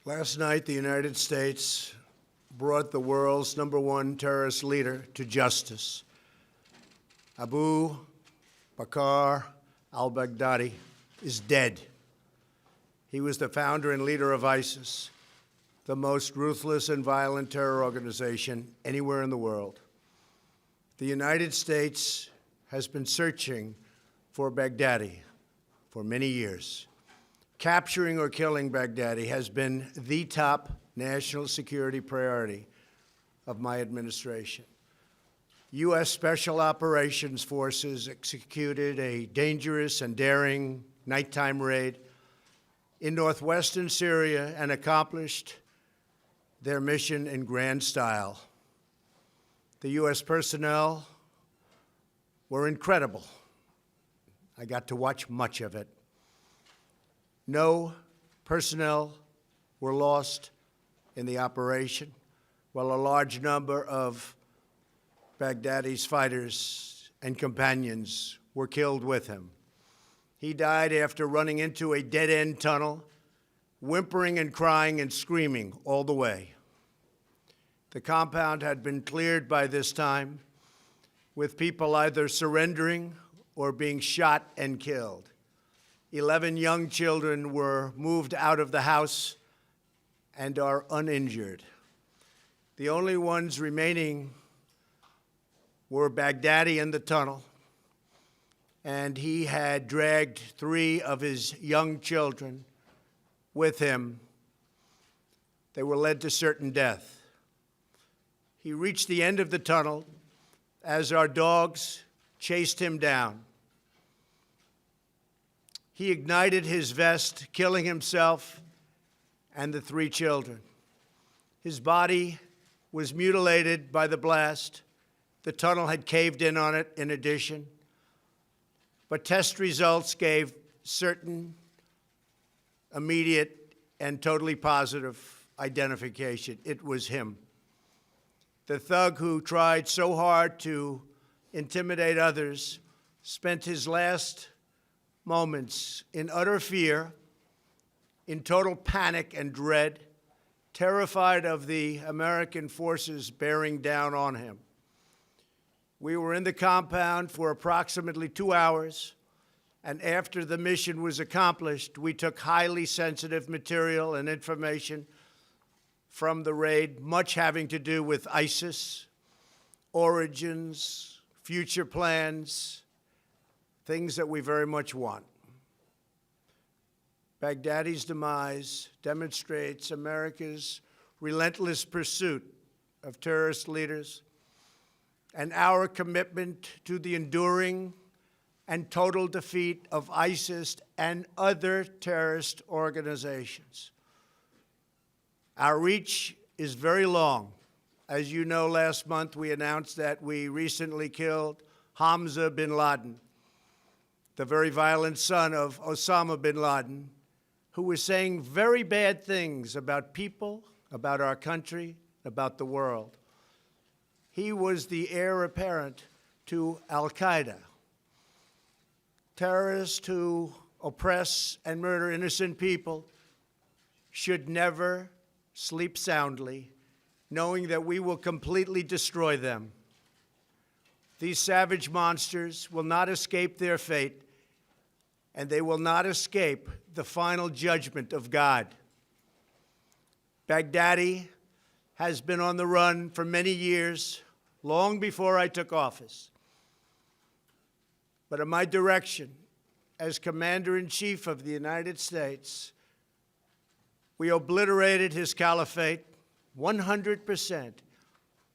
Last night, the United States brought the world's #1 terrorist leader to justice. Abu Bakr al-Baghdadi is dead. He was the founder and leader of ISIS, the most ruthless and violent terror organization anywhere in the world. The United States has been searching for Baghdadi for many years. Capturing or killing Baghdadi has been the top national security priority of my administration. U.S. Special Operations Forces executed a dangerous and daring nighttime raid in northwestern Syria and accomplished their mission in grand style. The U.S. personnel were incredible. I got to watch much of it. No personnel were lost in the operation, while a large number of Baghdadi's fighters and companions were killed with him. He died after running into a dead-end tunnel, whimpering and crying and screaming all the way. The compound had been cleared by this time, with people either surrendering or being shot and killed. 11 young children were moved out of the house and are uninjured. The only ones remaining were Baghdadi in the tunnel, and he had dragged 3 of his young children with him. They were led to certain death. He reached the end of the tunnel as our dogs chased him down. He ignited his vest, killing himself and the 3 children. His body was mutilated by the blast. The tunnel had caved in on it in addition. But test results gave certain, immediate, and totally positive identification. It was him. The thug who tried so hard to intimidate others spent his last moments in utter fear, in total panic and dread, terrified of the American forces bearing down on him. We were in the compound for approximately 2 hours, and after the mission was accomplished, we took highly sensitive material and information from the raid, much having to do with ISIS, origins, future plans, things that we very much want. Baghdadi's demise demonstrates America's relentless pursuit of terrorist leaders and our commitment to the enduring and total defeat of ISIS and other terrorist organizations. Our reach is very long. As you know, last month we announced that we recently killed Hamza bin Laden, the very violent son of Osama bin Laden, who was saying very bad things about people, about our country, about the world. He was the heir apparent to al-Qaeda, terrorists who oppress and murder innocent people should never sleep soundly, knowing that we will completely destroy them. These savage monsters will not escape their fate, and they will not escape the final judgment of God. Baghdadi has been on the run for many years, long before I took office. But at my direction, as Commander-in-Chief of the United States, we obliterated his caliphate 100%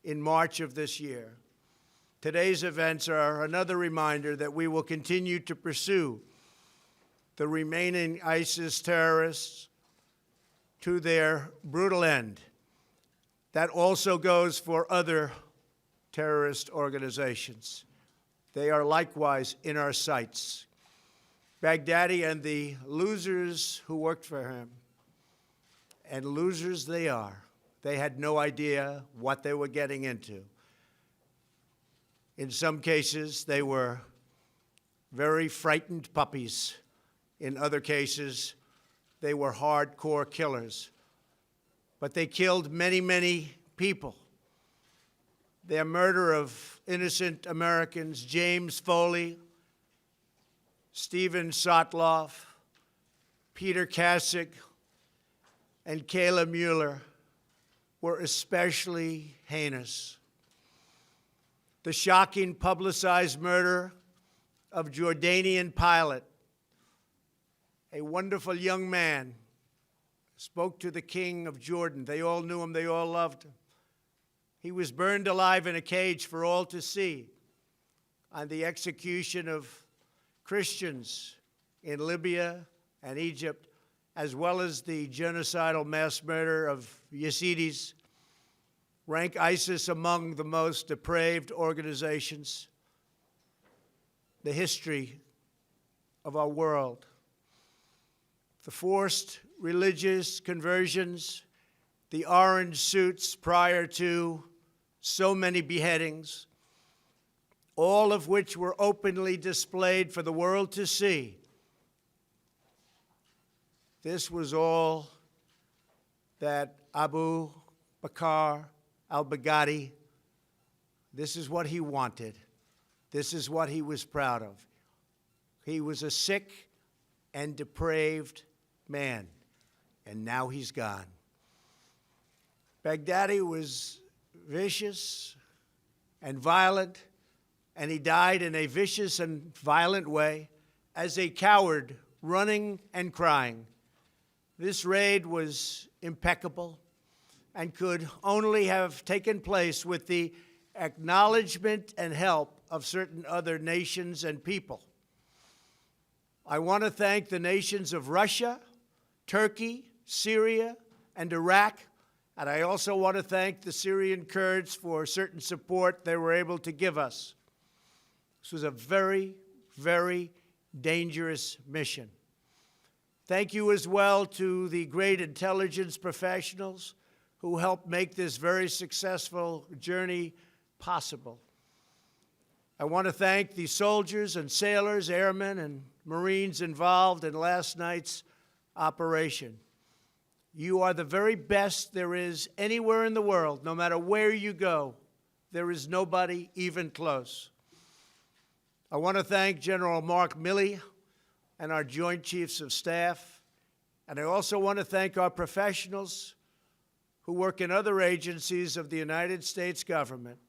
in March of this year. Today's events are another reminder that we will continue to pursue the remaining ISIS terrorists to their brutal end. That also goes for other terrorist organizations. They are likewise in our sights. Baghdadi and the losers who worked for him, and losers they are. They had no idea what they were getting into. In some cases, they were very frightened puppies. In other cases, they were hardcore killers but they killed many, many people. Their murder of innocent Americans, James Foley, Stephen Sotloff, Peter Kasich, and Kayla Mueller, were especially heinous. The shocking publicized murder of Jordanian pilot, a wonderful young man, spoke to the king of Jordan. They all knew him, they all loved him. He was burned alive in a cage for all to see on the execution of Christians in Libya and Egypt, as well as the genocidal mass murder of Yazidis, rank ISIS among the most depraved organizations in the history of our world. The forced religious conversions, the orange suits prior to so many beheadings, all of which were openly displayed for the world to see. This was all that Abu Bakr al-Baghdadi, this is what he wanted. This is what he was proud of. He was a sick and depraved man, and now he's gone. Baghdadi was vicious and violent, and he died in a vicious and violent way as a coward, running and crying. This raid was impeccable and could only have taken place with the acknowledgement and help of certain other nations and people. I want to thank the nations of Russia, Turkey, Syria, and Iraq, and I also want to thank the Syrian Kurds for certain support they were able to give us. This was a very, very dangerous mission. Thank you as well to the great intelligence professionals who helped make this very successful journey possible. I want to thank the soldiers and sailors, airmen, and Marines involved in last night's operation. You are the very best there is anywhere in the world. No matter where you go, there is nobody even close. I want to thank General Mark Milley and our Joint Chiefs of Staff. And I also want to thank our professionals who work in other agencies of the United States government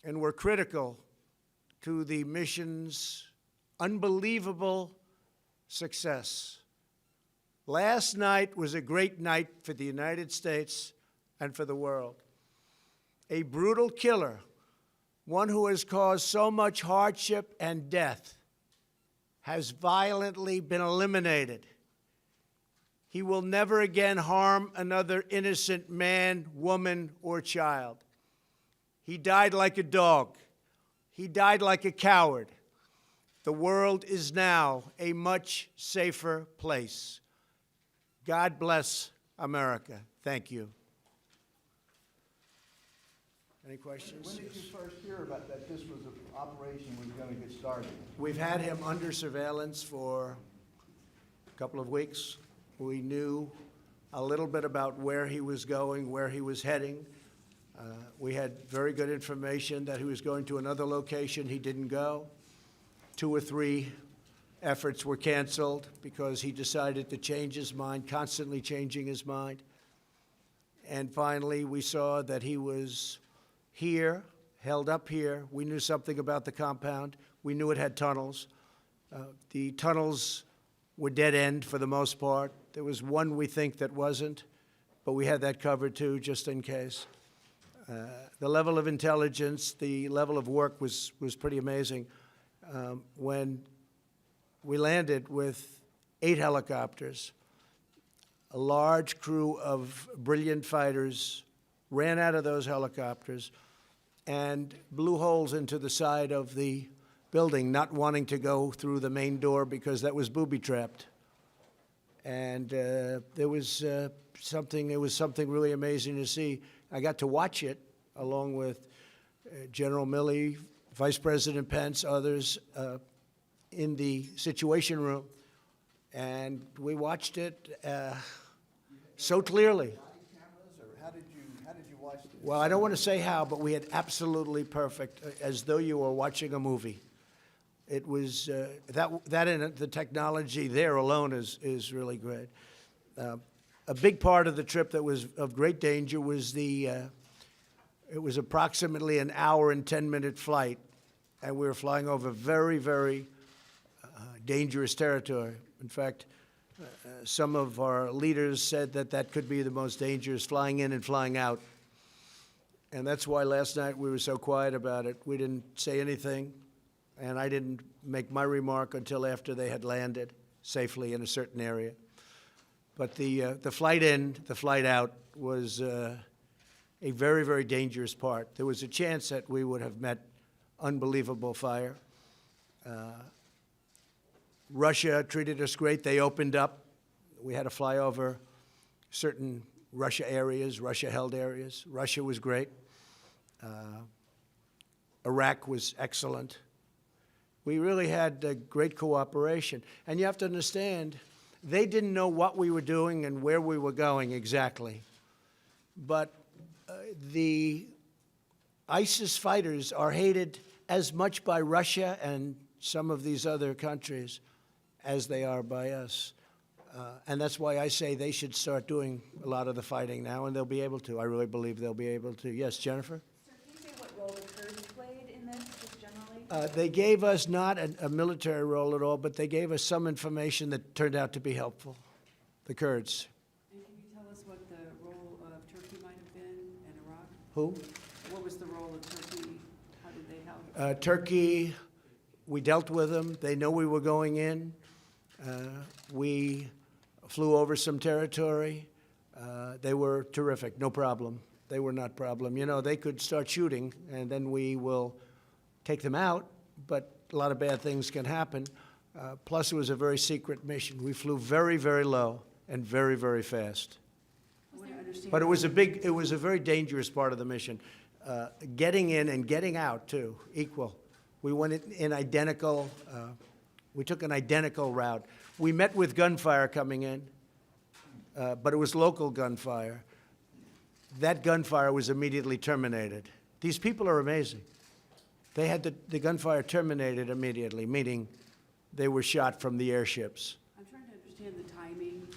and were critical to the mission's unbelievable success. Last night was a great night for the United States and for the world. A brutal killer, one who has caused so much hardship and death, has violently been eliminated. He will never again harm another innocent man, woman, or child. He died like a dog. He died like a coward. The world is now a much safer place. God bless America. Thank you. Any questions? When did you first hear about that this was an operation was going to get started? We've had him under surveillance for a couple of weeks. We knew a little bit about where he was going, where he was heading. We had very good information that he was going to another location. He didn't go. 2 or 3 efforts were canceled because he decided to change his mind, constantly changing his mind. And finally, we saw that he was here, held up here. We knew something about the compound. We knew it had tunnels. The tunnels were dead end for the most part. There was one we think that wasn't, but we had that covered too, just in case. The level of intelligence, the level of work was pretty amazing. When we landed with 8 helicopters, a large crew of brilliant fighters ran out of those helicopters and blew holes into the side of the building, not wanting to go through the main door because that was booby-trapped. And it was something really amazing to see. I got to watch it along with General Milley, Vice President Pence, others in the Situation Room. And we watched it so clearly. watched it. Well, I don't want to say how, but we had absolutely perfect, as though you were watching a movie. It was, that and the technology there alone is really great. A big part of the trip that was of great danger was it was approximately an hour and 10-minute flight, and we were flying over very, very dangerous territory. In fact, some of our leaders said that that could be the most dangerous, flying in and flying out. And that's why last night we were so quiet about it. We didn't say anything, and I didn't make my remark until after they had landed safely in a certain area. But the flight in, the flight out was a very, very dangerous part. There was a chance that we would have met unbelievable fire. Russia treated us great. They opened up. We had to fly over certain Russia areas, Russia-held areas. Russia was great. Iraq was excellent. We really had great cooperation. And you have to understand, they didn't know what we were doing and where we were going exactly. But the ISIS fighters are hated as much by Russia and some of these other countries as they are by us. And that's why I say they should start doing a lot of the fighting now, and they'll be able to. I really believe they'll be able to. Yes, Jennifer? Sir, can you say what role the Kurds played in this, just generally? They gave us not a military role at all, but they gave us some information that turned out to be helpful, the Kurds. And can you tell us what the role of Turkey might have been in Iraq? Who? What was the role of Turkey? How did they help? Turkey, we dealt with them. They know we were going in. We flew over some territory. They were terrific, no problem. They were not problem. You know, they could start shooting, and then we will take them out, but a lot of bad things can happen. Plus, it was a very secret mission. We flew very, very low and very, very fast. I want to understand. But it was a very dangerous part of the mission. Getting in and getting out, too, equal. We went in identical, we took an identical route. We met with gunfire coming in, but it was local gunfire. That gunfire was immediately terminated. These people are amazing. They had the gunfire terminated immediately, meaning they were shot from the airships. I'm trying to understand the timing.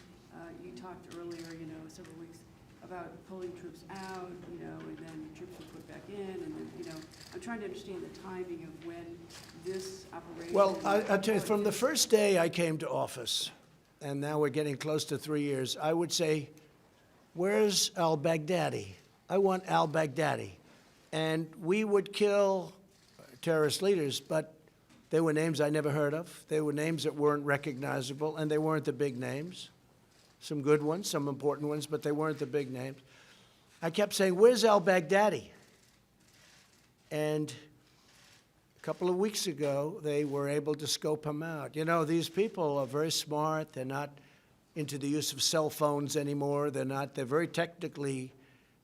You talked earlier, several weeks about pulling troops out, and then troops were put back in, and then, I'm trying to understand the timing of when this operation. Well, I'll tell you, from the first day I came to office, and now we're getting close to 3 years, I would say, where's al-Baghdadi? I want al-Baghdadi. And we would kill terrorist leaders, but they were names I never heard of. They were names that weren't recognizable, and they weren't the big names. Some good ones, some important ones, but they weren't the big names. I kept saying, where's al-Baghdadi? And a couple of weeks ago, they were able to scope him out. These people are very smart. They're not into the use of cell phones anymore. They're very technically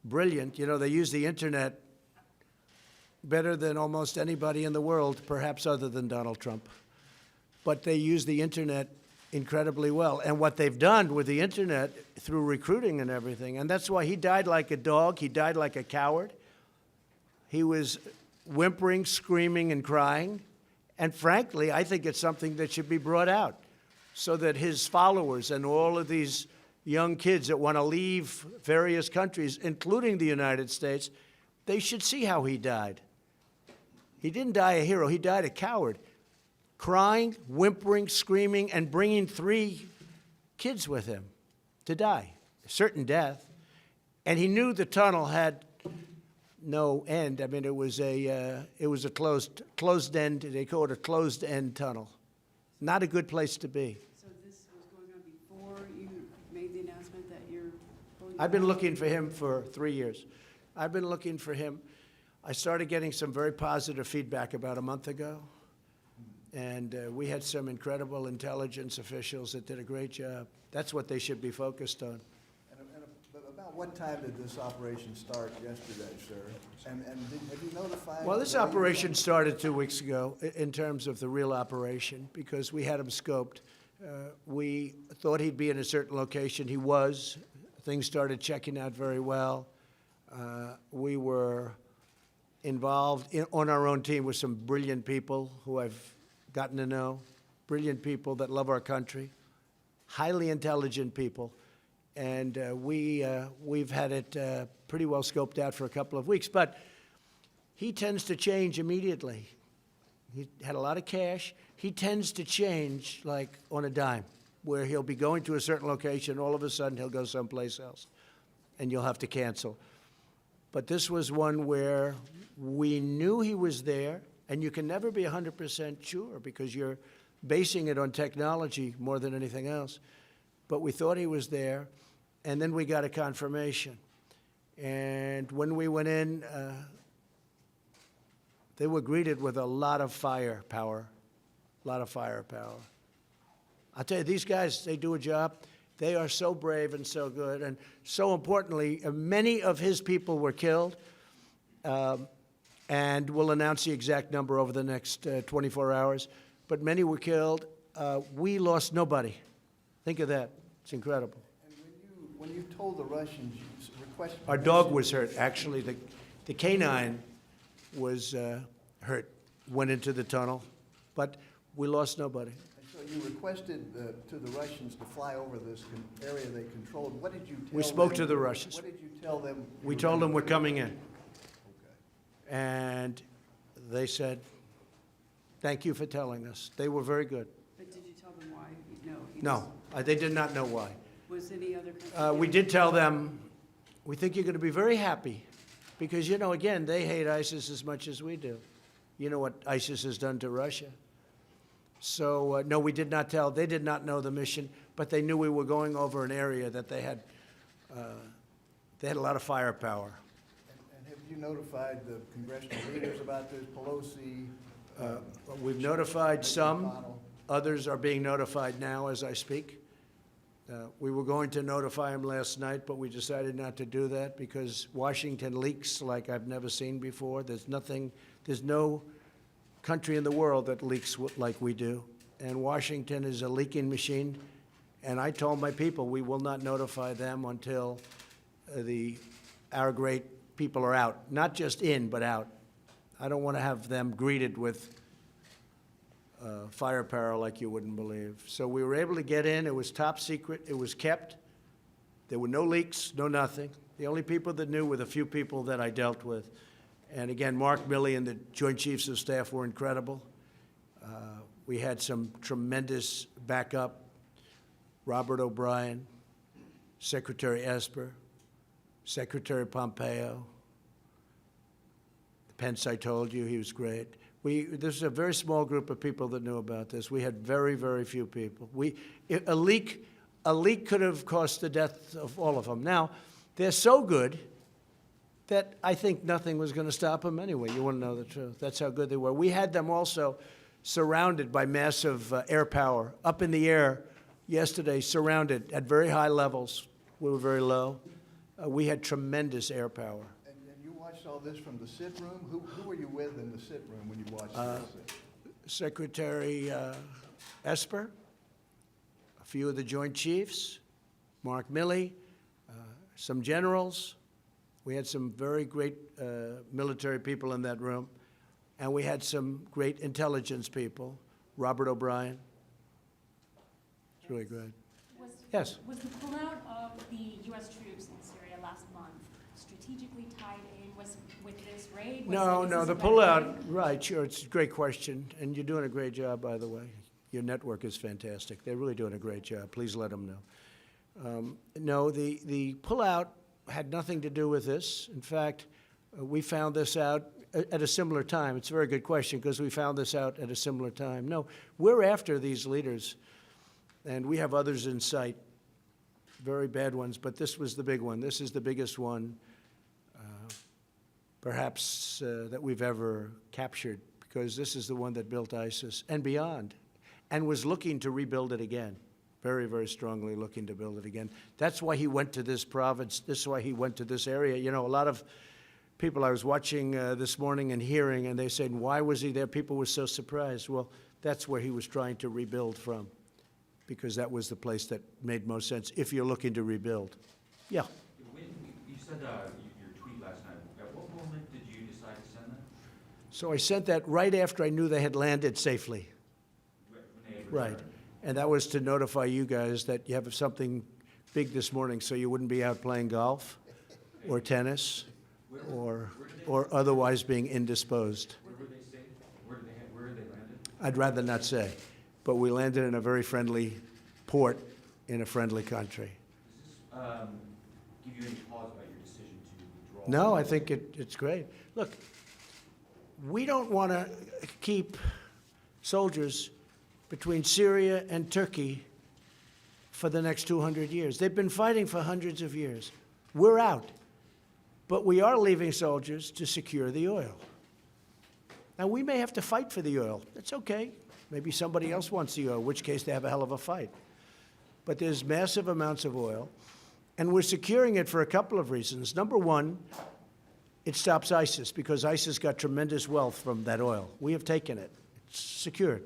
brilliant. They use the internet better than almost anybody in the world, perhaps other than Donald Trump. But they use the internet incredibly well. And what they've done with the internet through recruiting and everything, and that's why he died like a dog. He died like a coward. He was whimpering, screaming, and crying. And frankly, I think it's something that should be brought out so that his followers and all of these young kids that want to leave various countries, including the United States, they should see how he died. He didn't die a hero. He died a coward, crying, whimpering, screaming, and bringing 3 kids with him to die, a certain death. And he knew the tunnel had no end. I mean, it was a closed end. They call it a closed end tunnel. Not a good place to be. So this was going on before you made the announcement that you're pulling I've been out? looking for him for 3 years. I've been looking for him. I started getting some very positive feedback about a month ago, and we had some incredible intelligence officials that did a great job. That's what they should be focused on. And about what time did this operation start yesterday, sir? And have you notified? Well, this operation started 2 weeks ago in terms of the real operation because we had him scoped. We thought he'd be in a certain location. He was. Things started checking out very well. We were involved on our own team with some brilliant people who I've gotten to know, brilliant people that love our country, highly intelligent people. And we've had it pretty well scoped out for a couple of weeks. But he tends to change immediately. He had a lot of cash. He tends to change like on a dime, where he'll be going to a certain location, all of a sudden he'll go someplace else, and you'll have to cancel. But this was one where we knew he was there, and you can never be 100% sure because you're basing it on technology more than anything else. But we thought he was there, and then we got a confirmation. And when we went in, they were greeted with a lot of firepower, a lot of firepower. I'll tell you, these guys, they do a job. They are so brave and so good. And so importantly, many of his people were killed, and we'll announce the exact number over the next 24 hours. But many were killed. We lost nobody. Think of that. It's incredible. And when you told the Russians, you requested... Our dog was hurt. Actually, the canine was hurt, went into the tunnel, but we lost nobody. And so you requested to the Russians to fly over this area they controlled. What did you tell them? We spoke to the Russians. What did you tell them? We told them we're coming in. Okay. And they said, thank you for telling us. They were very good. But did you tell them why? No. No, they did not know why. Was any other country? We did tell them, we think you're going to be very happy because, you know, again, they hate ISIS as much as we do. You know what ISIS has done to Russia. So, no, we did not tell. They did not know the mission, but they knew we were going over an area that they had a lot of firepower. And have you notified the congressional leaders about this, Pelosi? We've notified some. McConnell? Others are being notified now as I speak. We were going to notify them last night, but we decided not to do that because Washington leaks like I've never seen before. There's no country in the world that leaks like we do. And Washington is a leaking machine. And I told my people we will not notify them until our great people are out. Not just in, but out. I don't want to have them greeted with firepower like you wouldn't believe. So we were able to get in. It was top secret. It was kept. There were no leaks, no nothing. The only people that knew were the few people that I dealt with. And again, Mark Milley and the Joint Chiefs of Staff were incredible. We had some tremendous backup. Robert O'Brien, Secretary Esper, Secretary Pompeo. Pence, I told you, he was great. This is a very small group of people that knew about this. We had very, very few people. A leak could have cost the death of all of them. Now, they're so good that I think nothing was going to stop them anyway. You want to know the truth. That's how good they were. We had them also surrounded by massive air power, up in the air yesterday, surrounded at very high levels. We were very low. We had tremendous air power. And you watched all this from the sit room? Who were you with in the sit room when you watched this? Secretary Esper, a few of the Joint Chiefs, Mark Milley, some generals. We had some very great military people in that room, and we had some great intelligence people. Robert O'Brien. It's really good. Yes? Was the pullout of the U.S. troops in Syria last month strategically tied in with this raid? No, the a pullout, right, sure, it's a great question, and you're doing a great job, by the way. Your network is fantastic. They're really doing a great job. Please let them know. No, the pullout had nothing to do with this. In fact, we found this out at a similar time. It's a very good question because we found this out at a similar time. No, we're after these leaders, and we have others in sight, very bad ones, but this was the big one. This is the biggest one, perhaps, that we've ever captured because this is the one that built ISIS and beyond and was looking to rebuild it again. Very, very strongly looking to build it again. That's why he went to this province. This is why he went to this area. You know, a lot of people I was watching this morning and hearing, and they said, why was he there? People were so surprised. Well, that's where he was trying to rebuild from, because that was the place that made most sense if you're looking to rebuild. Yeah. You said your tweet last night. At what moment did you decide to send that? So I sent that right after I knew they had landed safely. When they had Right. returned? And that was to notify you guys that you have something big this morning, so you wouldn't be out playing golf or tennis or otherwise being indisposed. Where were they staying? Where did they landed? I'd rather not say, but we landed in a very friendly port in a friendly country. Does this give you any pause about your decision to withdraw? No, I think it's great. Look, we don't want to keep soldiers between Syria and Turkey for the next 200 years. They've been fighting for hundreds of years. We're out. But we are leaving soldiers to secure the oil. Now, we may have to fight for the oil. That's okay. Maybe somebody else wants the oil, in which case they have a hell of a fight. But there's massive amounts of oil, and we're securing it for a couple of reasons. Number one, it stops ISIS, because ISIS got tremendous wealth from that oil. We have taken it. It's secured.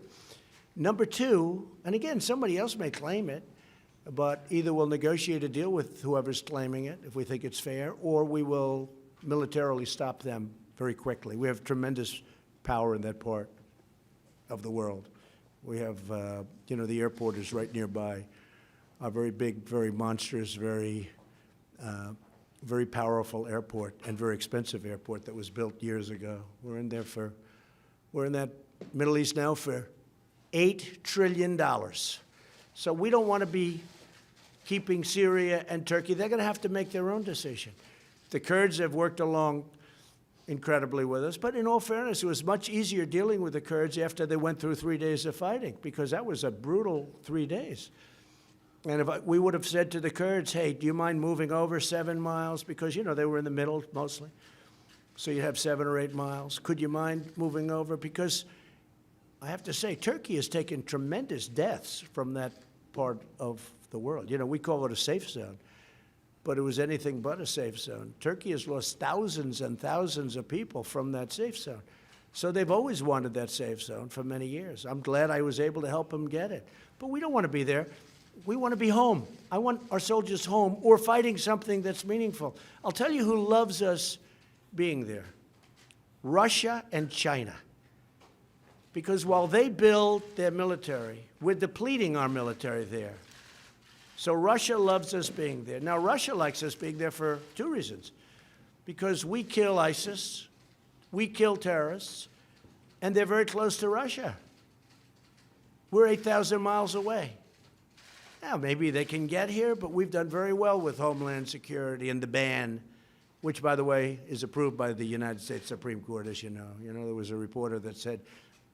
Number two, and again, somebody else may claim it, but either we'll negotiate a deal with whoever's claiming it, if we think it's fair, or we will militarily stop them very quickly. We have tremendous power in that part of the world. We have, the airport is right nearby. A very big, very monstrous, very powerful airport and very expensive airport that was built years ago. We're in that Middle East now for $8 trillion. So we don't want to be keeping Syria and Turkey. They're going to have to make their own decision. The Kurds have worked along incredibly with us, but in all fairness, it was much easier dealing with the Kurds after they went through 3 days of fighting, because that was a brutal 3 days. And if we would have said to the Kurds, hey, do you mind moving over 7 miles? Because, they were in the middle mostly. So you'd have 7 or 8 miles. Could you mind moving over? Because I have to say, Turkey has taken tremendous deaths from that part of the world. We call it a safe zone, but it was anything but a safe zone. Turkey has lost thousands and thousands of people from that safe zone. So they've always wanted that safe zone for many years. I'm glad I was able to help them get it. But we don't want to be there. We want to be home. I want our soldiers home or fighting something that's meaningful. I'll tell you who loves us being there. Russia and China. Because while they build their military, we're depleting our military there. So Russia loves us being there. Now, Russia likes us being there for 2 reasons. Because we kill ISIS, we kill terrorists, and they're very close to Russia. We're 8,000 miles away. Now, maybe they can get here, but we've done very well with Homeland Security and the ban, which, by the way, is approved by the United States Supreme Court, as you know. There was a reporter that said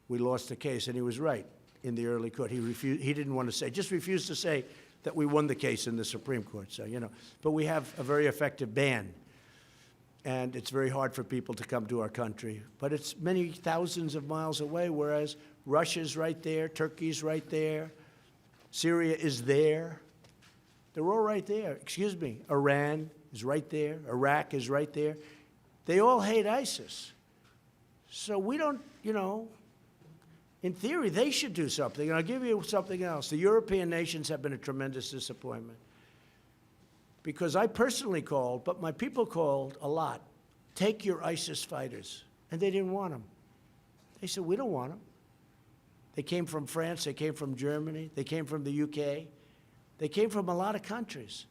we lost the case, and he was right in the early court. He didn't want to say, just refused to say that we won the case in the Supreme Court. So, but we have a very effective ban, and it's very hard for people to come to our country. But it's many thousands of miles away, whereas Russia's right there, Turkey's right there, Syria is there. They're all right there. Excuse me, Iran is right there, Iraq is right there. They all hate ISIS. So we don't, in theory, they should do something. And I'll give you something else. The European nations have been a tremendous disappointment. Because I personally called, but my people called a lot, take your ISIS fighters. And they didn't want them. They said, we don't want them. They came from France, they came from Germany, they came from the UK. They came from a lot of countries.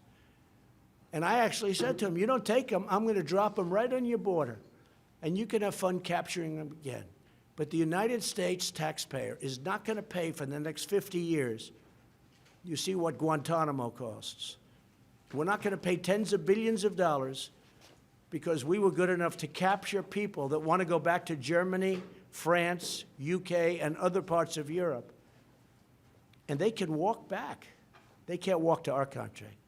And I actually said to them, you don't take them, I'm going to drop them right on your border. And you can have fun capturing them again. But the United States taxpayer is not going to pay for the next 50 years. You see what Guantanamo costs. We're not going to pay tens of billions of dollars because we were good enough to capture people that want to go back to Germany, France, UK, and other parts of Europe. And they can walk back. They can't walk to our country.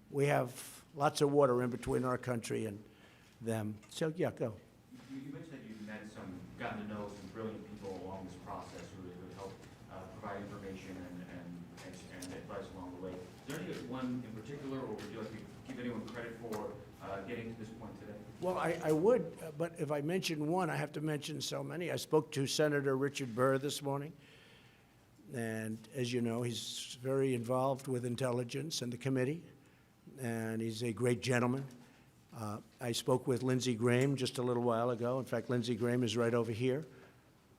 We have lots of water in between our country and them. So, yeah, go. You mentioned that you've gotten to know some brilliant people along this process who would help provide information and advice along the way. Is there anyone in particular, or would you like to give anyone credit for getting to this point today? Well, I would, but if I mention one, I have to mention so many. I spoke to Senator Richard Burr this morning, and as you know, he's very involved with intelligence and the committee, and he's a great gentleman. I spoke with Lindsey Graham just a little while ago. In fact, Lindsey Graham is right over here,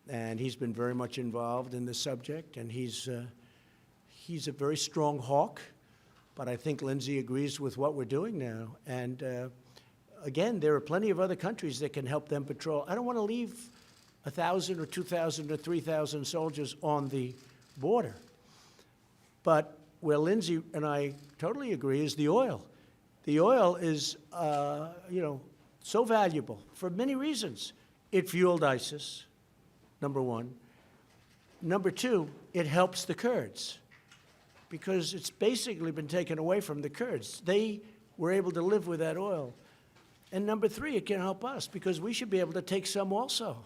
and he's been very much involved in this subject, and he's a very strong hawk, but I think Lindsey agrees with what we're doing now. And again, there are plenty of other countries that can help them patrol. I don't want to leave 1,000 or 2,000 or 3,000 soldiers on the border. But where Lindsey and I totally agree is the oil. The oil is, so valuable for many reasons. It fueled ISIS, number one. Number two, it helps the Kurds because it's basically been taken away from the Kurds. They were able to live with that oil. And number three, it can help us because we should be able to take some also.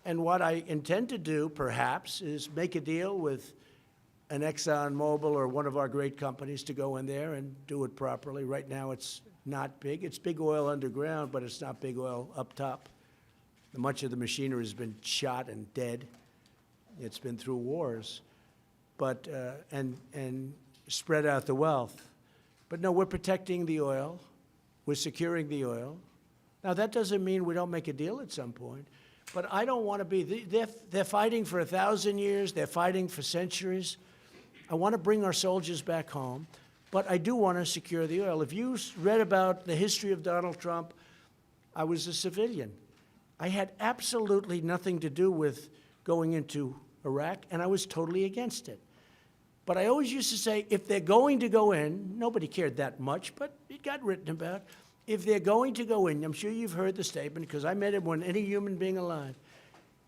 And what I intend to do, perhaps, is make a deal with an ExxonMobil or one of our great companies to go in there and do it properly. Right now, it's not big. It's big oil underground, but it's not big oil up top. Much of the machinery has been shot and dead. It's been through wars, but and spread out the wealth. But no, we're protecting the oil. We're securing the oil. Now, that doesn't mean we don't make a deal at some point, but I don't want to be, they're fighting for 1,000 years. They're fighting for centuries. I want to bring our soldiers back home, but I do want to secure the oil. If you read about the history of Donald Trump, I was a civilian. I had absolutely nothing to do with going into Iraq, and I was totally against it. But I always used to say, if they're going to go in, nobody cared that much, but it got written about. If they're going to go in, I'm sure you've heard the statement, because I made it more than any human being alive.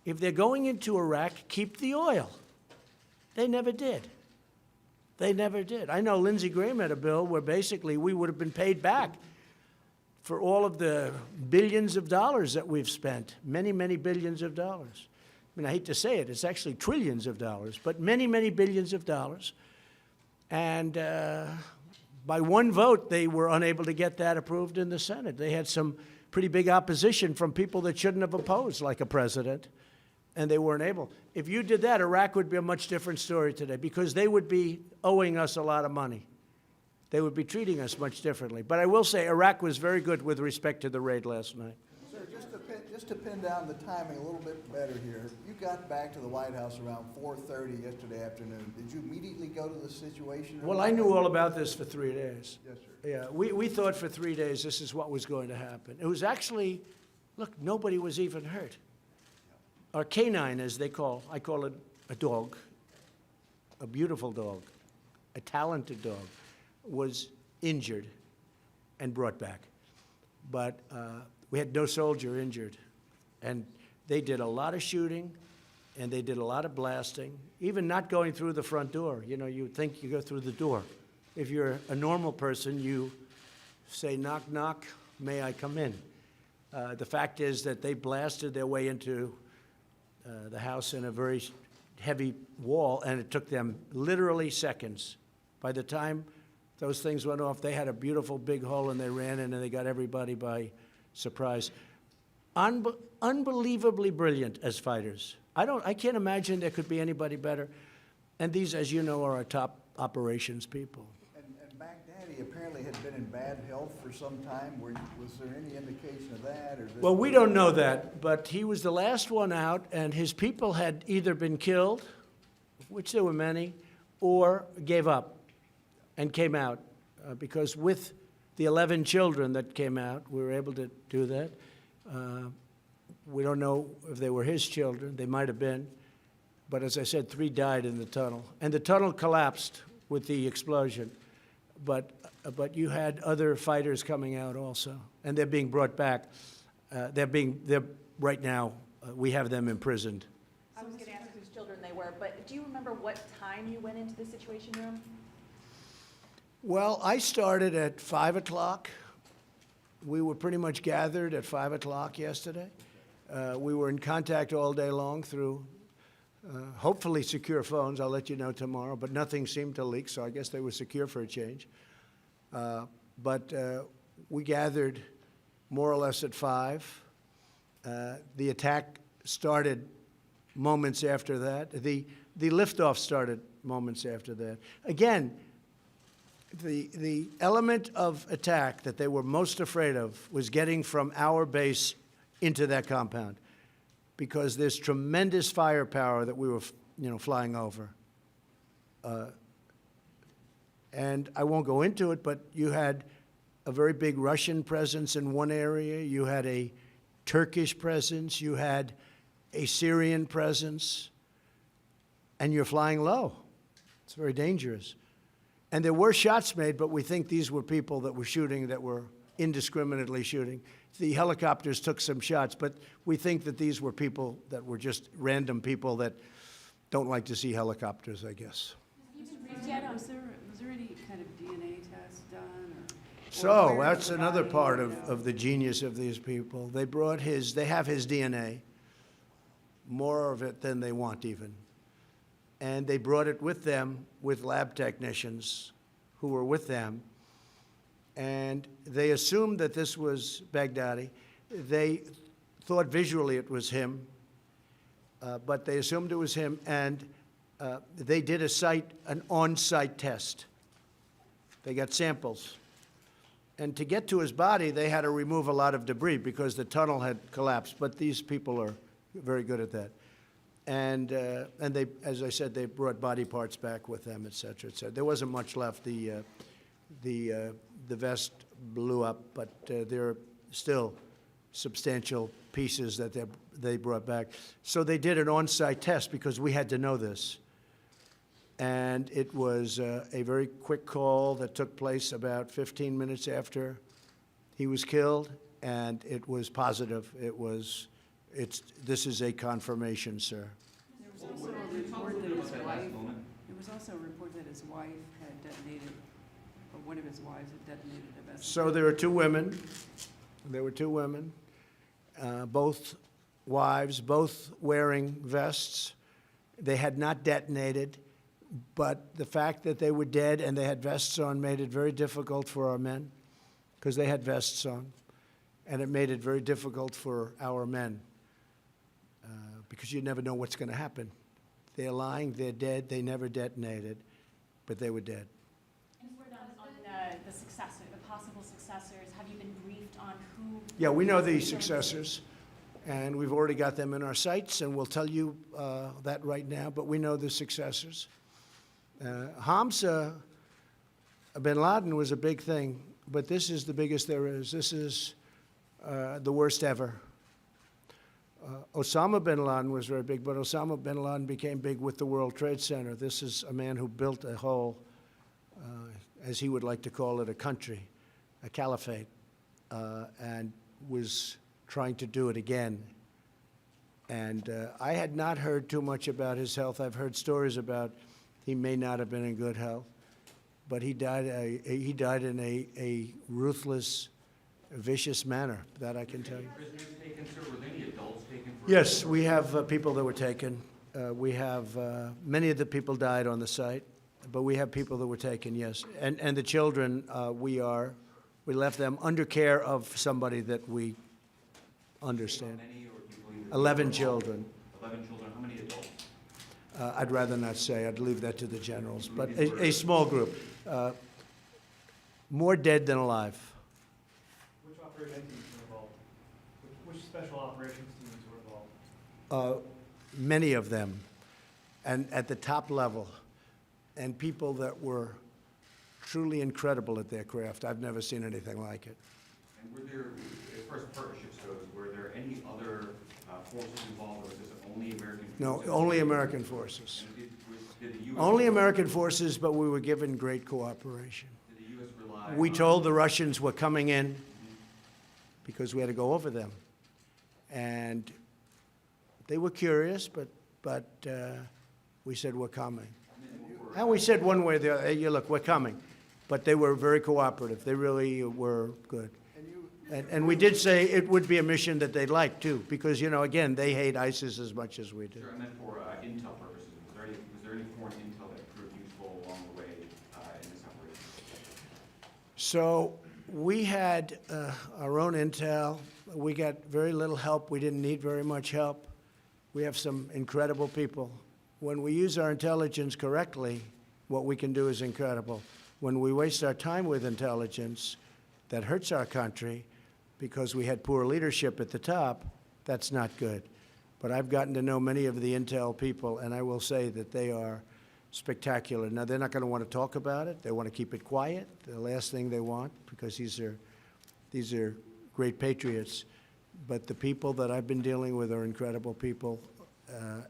If they're going into Iraq, keep the oil. They never did. They never did. I know Lindsey Graham had a bill where basically we would have been paid back for all of the billions of dollars that we've spent, many, many billions of dollars. I mean, I hate to say it, it's actually trillions of dollars, but many, many billions of dollars. And by one vote, they were unable to get that approved in the Senate. They had some pretty big opposition from people that shouldn't have opposed, like a president, and they weren't able. If you did that, Iraq would be a much different story today because they would be owing us a lot of money. They would be treating us much differently. But I will say Iraq was very good with respect to the raid last night. Sir, just to pin down the timing a little bit better here, you got back to the White House around 4:30 yesterday afternoon. Did you immediately go to the situation? Well, I knew all about this for 3 days. Yes, sir. Yeah, we thought for 3 days this is what was going to happen. It was actually, look, nobody was even hurt. Our canine, as I call it a dog, a beautiful dog, a talented dog, was injured and brought back. But we had no soldier injured. And they did a lot of shooting, and they did a lot of blasting, even not going through the front door. You know, you would think you go through the door. If you're a normal person, you say, knock, knock, may I come in? The fact is that they blasted their way into the house in a very heavy wall, and it took them literally seconds. By the time those things went off, they had a beautiful big hole, and they ran in, and they got everybody by surprise. Unbelievably brilliant as fighters. I can't imagine there could be anybody better. And these, as you know, are our top operations people. And Baghdadi apparently had been in bad health for some time. Was there any indication of that? Or Well, we don't know that, but he was the last one out, and his people had either been killed, which there were many, or gave up and came out. Because with the 11 children that came out, we were able to do that. We don't know if they were his children. They might have been. But as I said, 3 died in the tunnel. And the tunnel collapsed with the explosion. But you had other fighters coming out also, and they're being brought back. They're right now, we have them imprisoned. I was gonna ask whose children they were, but do you remember what time you went into the Situation Room? Well, I started at 5 o'clock. We were pretty much gathered at 5 o'clock yesterday. We were in contact all day long through hopefully secure phones. I'll let you know tomorrow, but nothing seemed to leak, so I guess they were secure for a change. But we gathered more or less at 5. The attack started moments after that. The liftoff started moments after that. Again, The element of attack that they were most afraid of was getting from our base into that compound, because there's tremendous firepower that we were, flying over. And I won't go into it, but you had a very big Russian presence in one area. You had a Turkish presence. You had a Syrian presence. And you're flying low. It's very dangerous. And there were shots made, but we think these were people that were shooting, that were indiscriminately shooting. The helicopters took some shots, but we think that these were people that were just random people that don't like to see helicopters, I guess. Was there any kind of DNA test done? Or So where that's the another body, part you know? of the genius of these people. They have his DNA, more of it than they want even. And they brought it with them, with lab technicians who were with them. And they assumed that this was Baghdadi. They thought visually it was him, but they assumed it was him, and they did an on-site test. They got samples. And to get to his body, they had to remove a lot of debris because the tunnel had collapsed, but these people are very good at that. And they, as I said, they brought body parts back with them, et cetera, et cetera. There wasn't much left. The vest blew up, but there are still substantial pieces that they brought back. So they did an on-site test because we had to know this. And it was a very quick call that took place about 15 minutes after he was killed, and it was positive. This is a confirmation, sir. There was also a report that his wife, there was also a report that his wife had detonated, or one of his wives had detonated a vessel. So there were two women. There were two women, both wives, both wearing vests. They had not detonated, but the fact that they were dead and they had vests on made it very difficult for our men, because they had vests on, and it made it very difficult for our men. Because you never know what's going to happen. They're lying, they're dead, they never detonated, but they were dead. And word on the successor, the possible successors, have you been briefed on who? Yeah, we know the successors, and we've already got them in our sights, and we'll tell you that right now, but we know the successors. Hamza bin Laden was a big thing, but this is the biggest there is. This is the worst ever. Osama bin Laden was very big, but Osama bin Laden became big with the World Trade Center. This is a man who built a whole, as he would like to call it, a country, a caliphate, and was trying to do it again. And I had not heard too much about his health. I've heard stories about he may not have been in good health, but he died in a ruthless, vicious manner, that I can tell you. Prisoners taken, sir? Were there any adults taken? Yes, we have people that were taken. We have, many of the people died on the site, but we have people that were taken, yes. And the children, we left them under care of somebody that we understand. How many, or people either? 11 children. 11 children, how many adults? I'd rather not say, I'd leave that to the generals, but a small group. More dead than alive. Which operations were involved? Which special operations teams were involved? Many of them, and at the top level, and people that were truly incredible at their craft. I've never seen anything like it. And were there, as far as partnerships goes, were there any other forces involved, or was this only American No, forces? only American forces. And did the U.S. Only American forces, but we were given great cooperation. Did the U.S. rely We on- told the Russians we're coming in because we had to go over them. And they were curious, but we said, we're coming. And we said one way or the other, hey, look, we're coming. But they were very cooperative. They really were good. And we did say it would be a mission that they'd like, too, because, again, they hate ISIS as much as we do. Sure, I meant for intel purposes. Was there any foreign intel that proved useful along the way in this operation? So we had our own intel. We got very little help. We didn't need very much help. We have some incredible people. When we use our intelligence correctly, what we can do is incredible. when we waste our time with intelligence that hurts our country because we had poor leadership at the top, that's not good. But I've gotten to know many of the intel people, and I will say that they are spectacular. Now, they're not going to want to talk about it. They want to keep it quiet, the last thing they want, because these are great patriots. But the people that I've been dealing with are incredible people,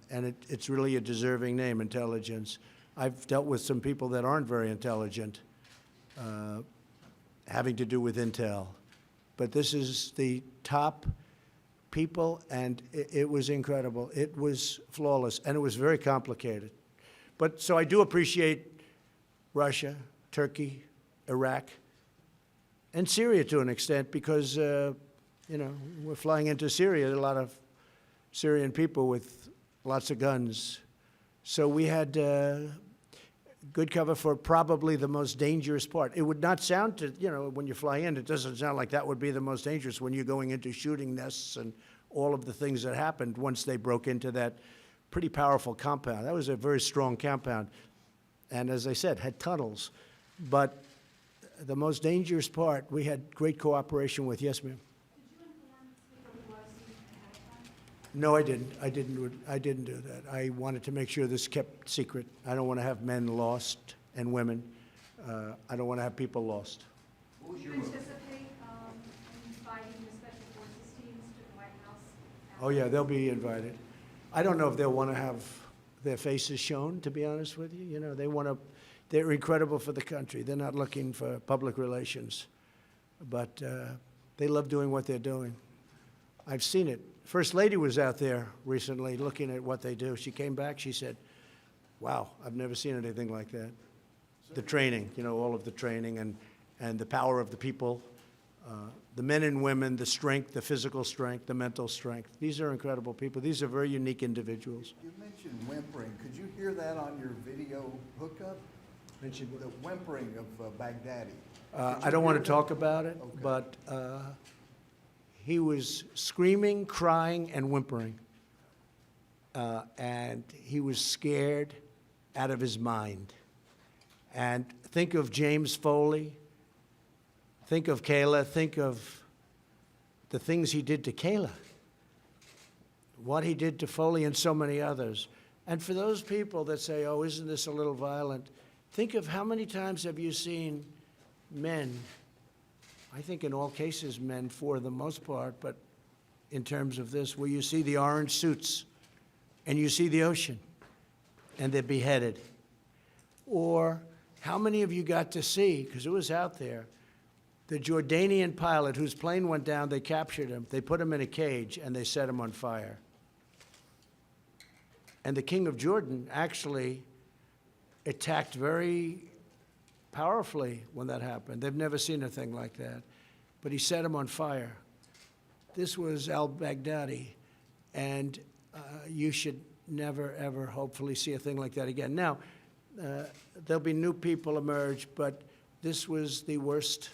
and it's really a deserving name, intelligence. I've dealt with some people that aren't very intelligent, having to do with intel. But this is the top people, and it was incredible. It was flawless, and it was very complicated. But so I do appreciate Russia, Turkey, Iraq, and Syria to an extent, because, you know, we're flying into Syria. There are a lot of Syrian people with lots of guns. So we had good cover for probably the most dangerous part. It would not sound to, you know, when you fly in, it doesn't sound like that would be the most dangerous when you're going into shooting nests and all of the things that happened once they broke into that pretty powerful compound. That was a very strong compound. And as I said, had tunnels. But the most dangerous part, we had great cooperation with. Yes, ma'am? No, I didn't. I didn't do that. I wanted to make sure this kept secret. I don't want to have men lost and women. I don't want to have people lost. What was Do your you move? anticipate inviting the special forces teams to the White House? Oh, yeah, they'll be invited. I don't know if they'll want to have their faces shown, to be honest with you. You know, they're incredible for the country. They're not looking for public relations. But they love doing what they're doing. I've seen it. First Lady was out there recently looking at what they do. She came back, she said, wow, I've never seen anything like that. The training, you know, all of the training and the power of the people, the men and women, the strength, the physical strength, the mental strength. These are incredible people. These are very unique individuals. You mentioned whimpering. Could you hear that on your video hookup? Mentioned The whimpering of Baghdadi. I don't want to talk about it, but he was screaming, crying, and whimpering. And he was scared out of his mind. And think of James Foley. Think of Kayla. Think of the things he did to Kayla. What he did to Foley and so many others. And for those people that say, oh, isn't this a little violent? Think of how many times have you seen men, I think in all cases men for the most part, but in terms of this, where you see the orange suits and you see the ocean and they're beheaded. Or how many of you got to see, because it was out there, the Jordanian pilot whose plane went down, they captured him, they put him in a cage, and they set him on fire. And the king of Jordan actually attacked very powerfully when that happened. They've never seen a thing like that. But he set him on fire. This was al-Baghdadi, and you should never, ever, hopefully, see a thing like that again. Now, there'll be new people emerge, but this was the worst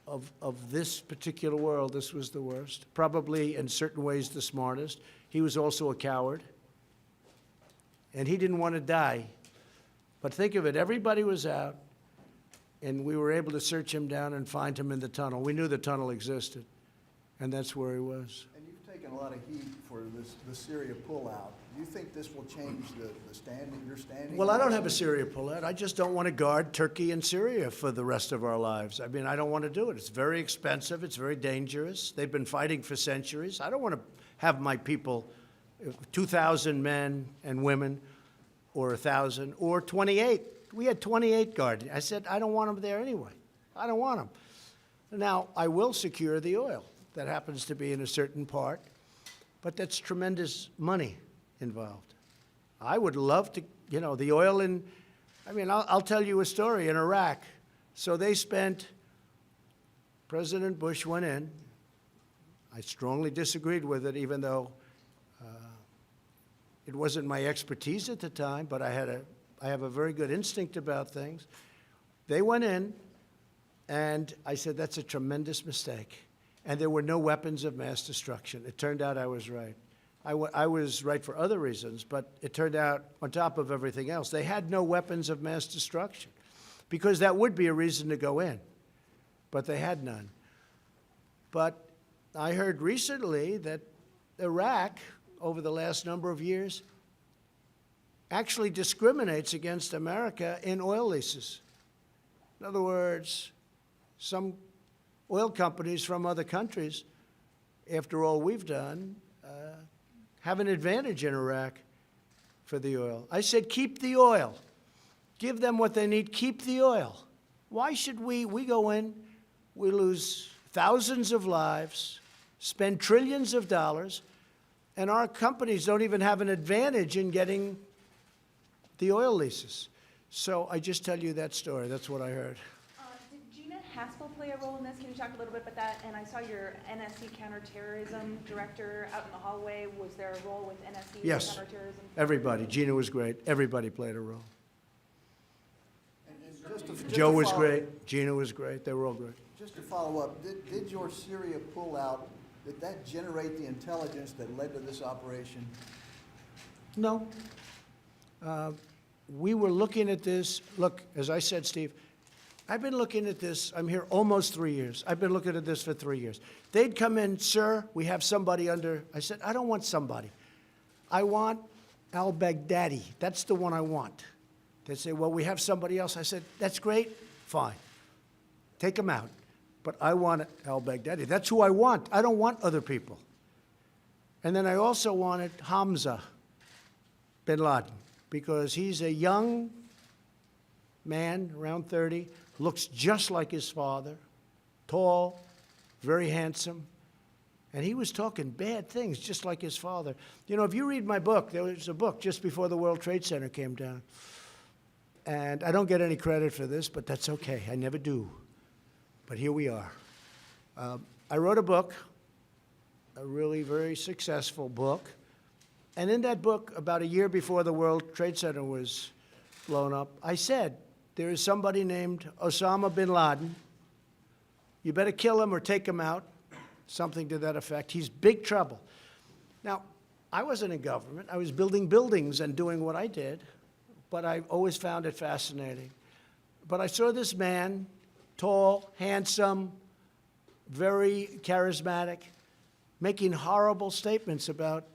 of this particular world. This was the worst. Probably, in certain ways, the smartest. He was also a coward, and he didn't want to die. But think of it, everybody was out, and we were able to search him down and find him in the tunnel. We knew the tunnel existed, and that's where he was. And you've taken a lot of heat for the Syria pullout. Do you think this will change the standing, your standing? Well, I don't have a Syria pullout. I just don't want to guard Turkey and Syria for the rest of our lives. I mean, I don't want to do it. It's very expensive. It's very dangerous. They've been fighting for centuries. I don't want to have my people, 2,000 men and women, or 1,000, or 28. We had 28 guards. I said, I don't want them there anyway. I don't want them. Now, I will secure the oil. That happens to be in a certain part, but that's tremendous money involved. I would love to, you know, the oil in, I mean, I'll tell you a story in Iraq. So they spent, President Bush went in. I strongly disagreed with it, even though it wasn't my expertise at the time, but I have a very good instinct about things. They went in, and I said, that's a tremendous mistake. And there were no weapons of mass destruction. It turned out I was right. I was right for other reasons, but it turned out, on top of everything else, they had no weapons of mass destruction because that would be a reason to go in, but they had none. But I heard recently that Iraq, over the last number of years, actually discriminates against America in oil leases. In other words, some oil companies from other countries, after all we've done, have an advantage in Iraq for the oil. I said, keep the oil. Give them what they need. Keep the oil. Why should we go in, we lose thousands of lives, spend trillions of dollars, and our companies don't even have an advantage in getting the oil leases. So I just tell you that story. That's what I heard. Did Gina Haspel play a role in this? Can you talk a little bit about that? And I saw your NSC counterterrorism director out in the hallway. Was there a role with NSC Yes. counterterrorism? Everybody. Gina was great. Everybody played a role. And just to Joe was follow- great. Gina was great. They were all great. Just to follow up, did your Syria pullout, did that generate the intelligence that led to this operation? No. We were looking at this. Look, as I said, Steve, I've been looking at this. I'm here almost 3 years. I've been looking at this for 3 years. They'd come in, sir, we have somebody under. I said, I don't want somebody. I want al-Baghdadi. That's the one I want. They'd say, well, we have somebody else. I said, that's great. Fine. Take him out. But I want al-Baghdadi. That's who I want. I don't want other people. And then I also wanted Hamza bin Laden, because he's a young man, around 30, looks just like his father, tall, very handsome, and he was talking bad things just like his father. You know, if you read my book, there was a book just before the World Trade Center came down, and I don't get any credit for this, but that's okay. I never do. But here we are. I wrote a book, a really very successful book, and in that book, about a year before the World Trade Center was blown up, I said, there is somebody named Osama bin Laden. You better kill him or take him out, something to that effect. He's big trouble. Now, I wasn't in government. I was building buildings and doing what I did, but I always found it fascinating. But I saw this man, tall, handsome, very charismatic, making horrible statements about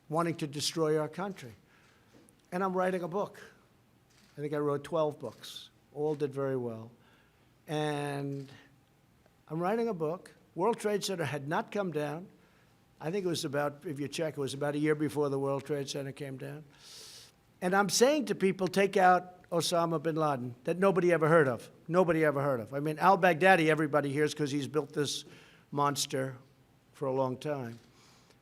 wanting to destroy our country. And I'm writing a book. I think I wrote 12 books. All did very well. And I'm writing a book. World Trade Center had not come down. I think it was about, if you check, it was about a year before the World Trade Center came down. And I'm saying to people, take out Osama bin Laden, that nobody ever heard of. Nobody ever heard of. I mean, al-Baghdadi, everybody hears because he's built this monster for a long time.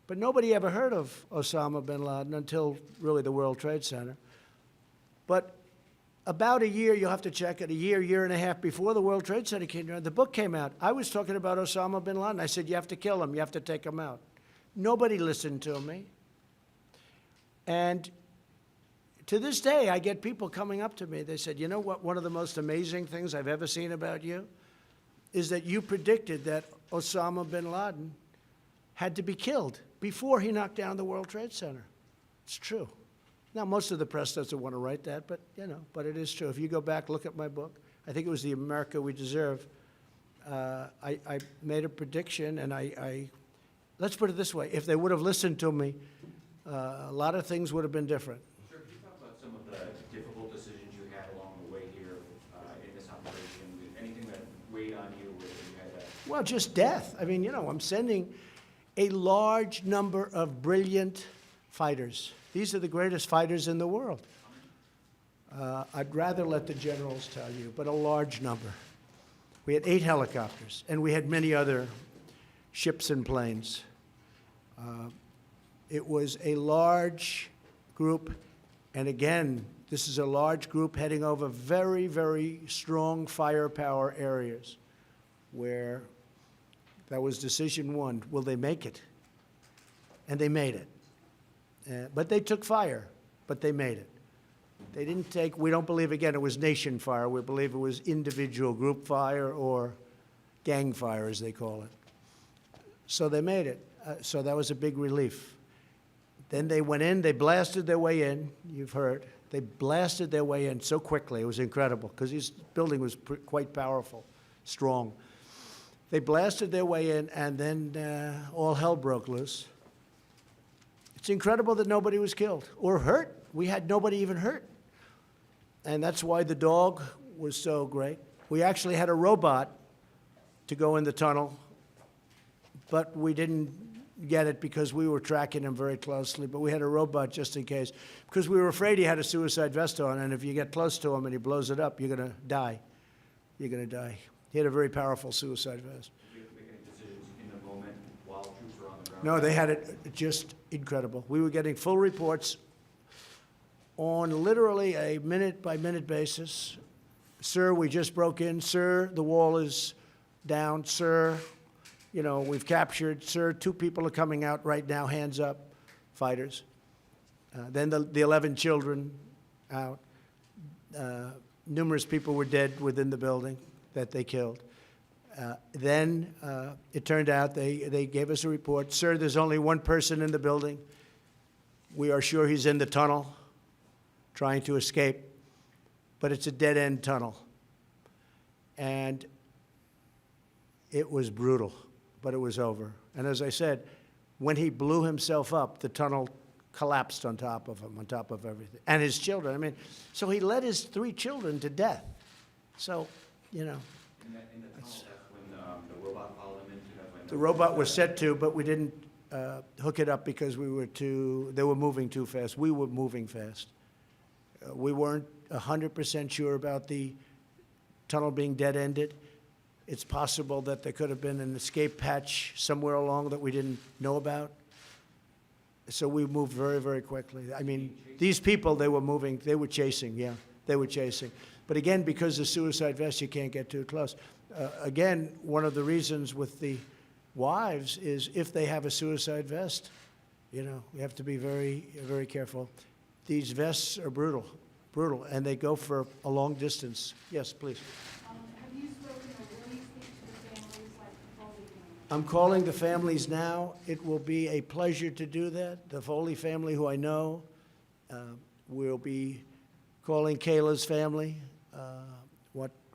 But nobody ever heard of Osama bin Laden until really the World Trade Center. But about a year, you'll have to check it, a year and a half before the World Trade Center came down, the book came out. I was talking about Osama bin Laden. I said, you have to kill him. You have to take him out. Nobody listened to me. And to this day, I get people coming up to me. They said, you know what, one of the most amazing things I've ever seen about you is that you predicted that Osama bin Laden had to be killed before he knocked down the World Trade Center. It's true. Now, most of the press doesn't want to write that, but, you know, but it is true. If you go back, look at my book. I think it was The America We Deserve. I made a prediction, and let's put it this way. If they would have listened to me, a lot of things would have been different. Sir, can you talk about some of the difficult decisions you had along the way here in this operation? Anything that weighed on you where you had that? Well, just death. I mean, you know, I'm sending a large number of brilliant fighters. These are the greatest fighters in the world. I'd rather let the generals tell you, but a large number. We had 8 helicopters, and we had many other ships and planes. It was a large group, and again, this is a large group heading over very, very strong firepower areas where that was decision one. Will they make it? And they made it. But they took fire, but they made it. They didn't take, we don't believe, again, it was nation fire. We believe it was individual group fire or gang fire, as they call it. So they made it. So that was a big relief. Then they went in, they blasted their way in, you've heard. They blasted their way in so quickly. It was incredible because this building was quite powerful, strong. They blasted their way in, and then all hell broke loose. It's incredible that nobody was killed or hurt. We had nobody even hurt. And that's why the dog was so great. We actually had a robot to go in the tunnel, but we didn't get it because we were tracking him very closely. But we had a robot just in case, because we were afraid he had a suicide vest on, and if you get close to him and he blows it up, you're going to die. You're going to die. He had a very powerful suicide vest. Did you have to make any decisions in the moment while troops were on the ground? No, they had it just incredible. We were getting full reports on literally a minute-by-minute basis. Sir, we just broke in. Sir, the wall is down. Sir, you know, we've captured. Sir, 2 people are coming out right now, hands up, fighters. Then the 11 children out. Numerous people were dead within the building that they killed. Then it turned out they gave us a report. Sir, there's only 1 person in the building. We are sure he's in the tunnel trying to escape, but it's a dead-end tunnel. And it was brutal, but it was over. And as I said, when he blew himself up, the tunnel collapsed on top of him, on top of everything. And his children, I mean, so he led his 3 children to death. So, you know. In the tunnel, that's when the robot followed him into that. The robot was set to, but we didn't hook it up because they were moving too fast. We were moving fast. We weren't 100% sure about the tunnel being dead-ended. It's possible that there could have been an escape hatch somewhere along that we didn't know about. So we moved very, very quickly. I mean, these people, they were moving, they were chasing, yeah, they were chasing. But again, because of suicide vests, you can't get too close. Again, one of the reasons with the wives is if they have a suicide vest, you know, we have to be very, very careful. These vests are brutal, and they go for a long distance. Yes, please. Have you spoken or will you speak to the families like the Foley family? I'm calling the families now. It will be a pleasure to do that. The Foley family, who I know, will be calling Kayla's family.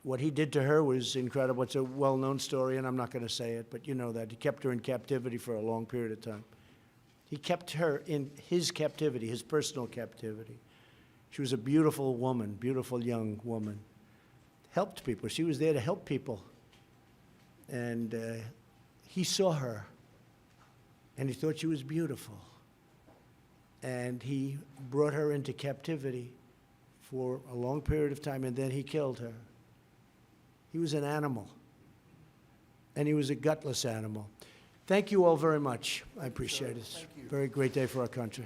What he did to her was incredible. It's a well-known story, and I'm not going to say it, but you know that. He kept her in captivity for a long period of time. He kept her in his captivity, his personal captivity. She was a beautiful woman, beautiful young woman. Helped people. She was there to help people. And he saw her, and he thought she was beautiful. And he brought her into captivity for a long period of time, and then he killed her. He was an animal, and he was a gutless animal. Thank you all very much. I appreciate it. It's a very great day for our country.